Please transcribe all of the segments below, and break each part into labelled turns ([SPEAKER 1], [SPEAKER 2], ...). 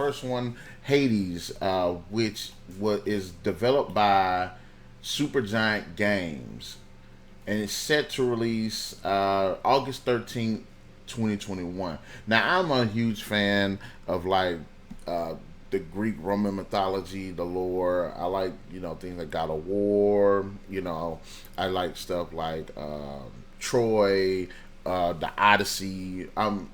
[SPEAKER 1] first one, Hades, which is developed by Supergiant Games, and it's set to release August 13th, 2021. Now, I'm a huge fan of like uh, the Greek Roman mythology, the lore. I like things like God of War. I like stuff like Troy, the Odyssey. I'm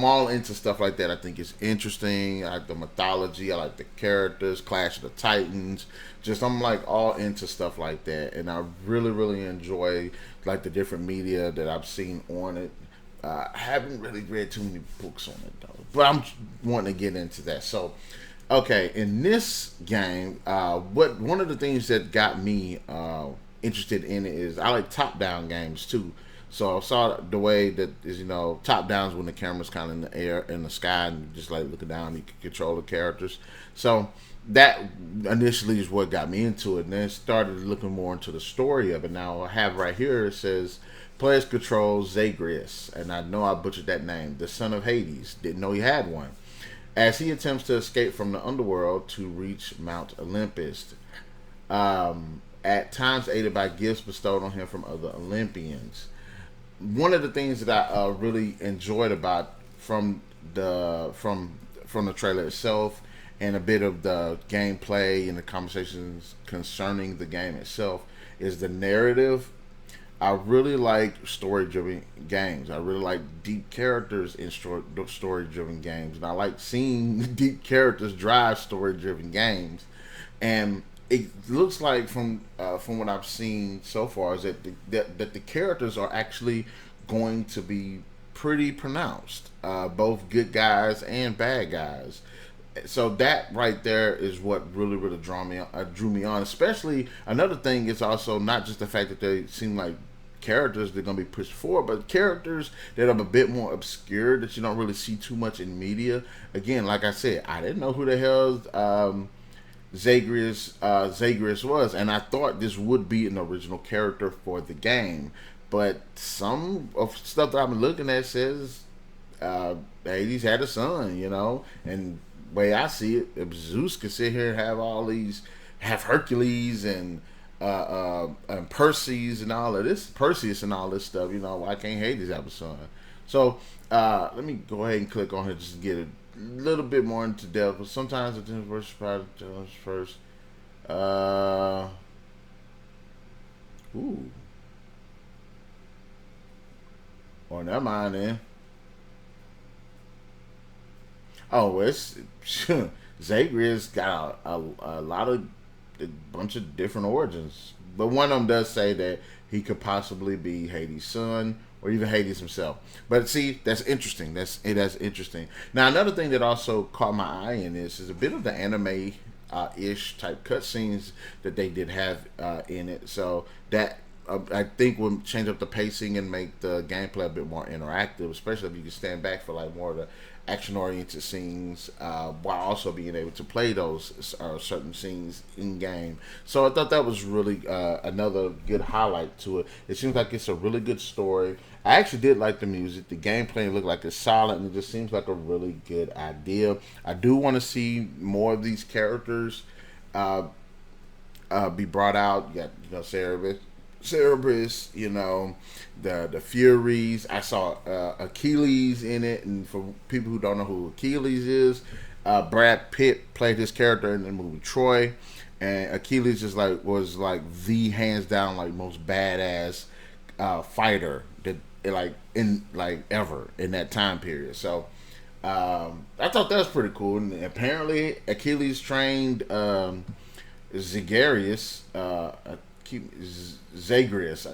[SPEAKER 1] all into stuff like that. I think it's interesting. I like the mythology. I like the characters. Clash of the Titans. Just I'm like all into stuff like that, and I really, really enjoy like the different media that I've seen on it. I haven't really read too many books on it though, but I'm wanting to get into that. So, okay, in this game, what one of the things that got me interested in it is I like top-down games too. So I saw the way that is top downs when the camera's kind of in the air in the sky and you just like looking down, you can control the characters. So that initially is what got me into it, and then started looking more into the story of it. Now I have right here, it says players control Zagreus, and I know I butchered that name, the son of Hades. Didn't know he had one. As he attempts to escape from the underworld to reach Mount Olympus, at times aided by gifts bestowed on him from other Olympians. One of the things that I really enjoyed about from the trailer itself, and a bit of the gameplay and the conversations concerning the game itself, is the narrative. I really like story-driven games. I really like deep characters in story-driven games, and I like seeing deep characters drive story-driven games. And it looks like from what I've seen so far is that the characters are actually going to be pretty pronounced, both good guys and bad guys. So that right there is what really really drew me on. Especially another thing is also not just the fact that they seem like characters they're going to be pushed forward, but characters that are a bit more obscure that you don't really see too much in media. Again, like I said, I didn't know who the hell Zagreus was, and I thought this would be an original character for the game. But some of stuff that I've been looking at says Hades had a son, and the way I see it, if Zeus could sit here and have Hercules and Perseus and all of this stuff, why can't Hades have a son? So let me go ahead and click on here just to get a little bit more into depth. But sometimes the versus product first. Ooh. Oh, never mind then. Oh, well, it's Zagreus got a lot of a bunch of different origins, but one of them does say that he could possibly be Hades' son or even Hades himself. But see, that's interesting. That's interesting. Now, another thing that also caught my eye in this is a bit of the anime ish type cutscenes that they did have in it. So that I think will change up the pacing and make the gameplay a bit more interactive, especially if you can stand back for like more of the action-oriented scenes while also being able to play those certain scenes in game. So I thought that was really another good highlight to it. It seems like it's a really good story. I actually did like the music. The gameplay looked like it's solid, and it just seems like a really good idea. I do want to see more of these characters be brought out. You got Cerberus, the Furies. I saw Achilles in it, and for people who don't know who Achilles is, Brad Pitt played his character in the movie Troy, and Achilles just was the hands down most badass fighter that ever in that time period. So I thought that was pretty cool, and apparently Achilles trained Zagreus. Zagreus.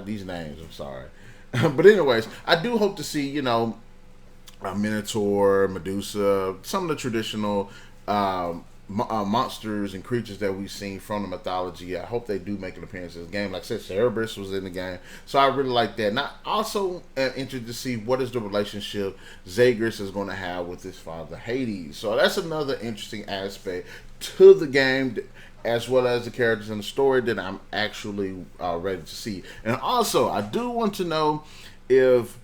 [SPEAKER 1] These names, I'm sorry. But anyways, I do hope to see, a Minotaur, Medusa, some of the traditional monsters and creatures that we've seen from the mythology. I hope they do make an appearance in this game. Like I said, Cerberus was in the game, so I really like that. And I also am interested to see what is the relationship Zagreus is going to have with his father Hades. So that's another interesting aspect to the game, as well as the characters in the story that I'm actually ready to see. And also, I do want to know if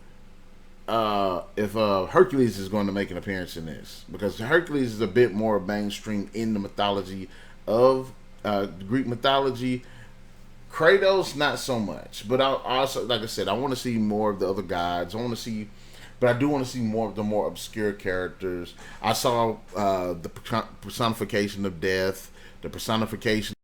[SPEAKER 1] if Hercules is going to make an appearance in this, because Hercules is a bit more mainstream in the mythology of Greek mythology. Kratos, not so much. But I also, like I said, I want to see more of the other gods. I want to see, but I do want to see more of the more obscure characters. I saw the personification of death, the personification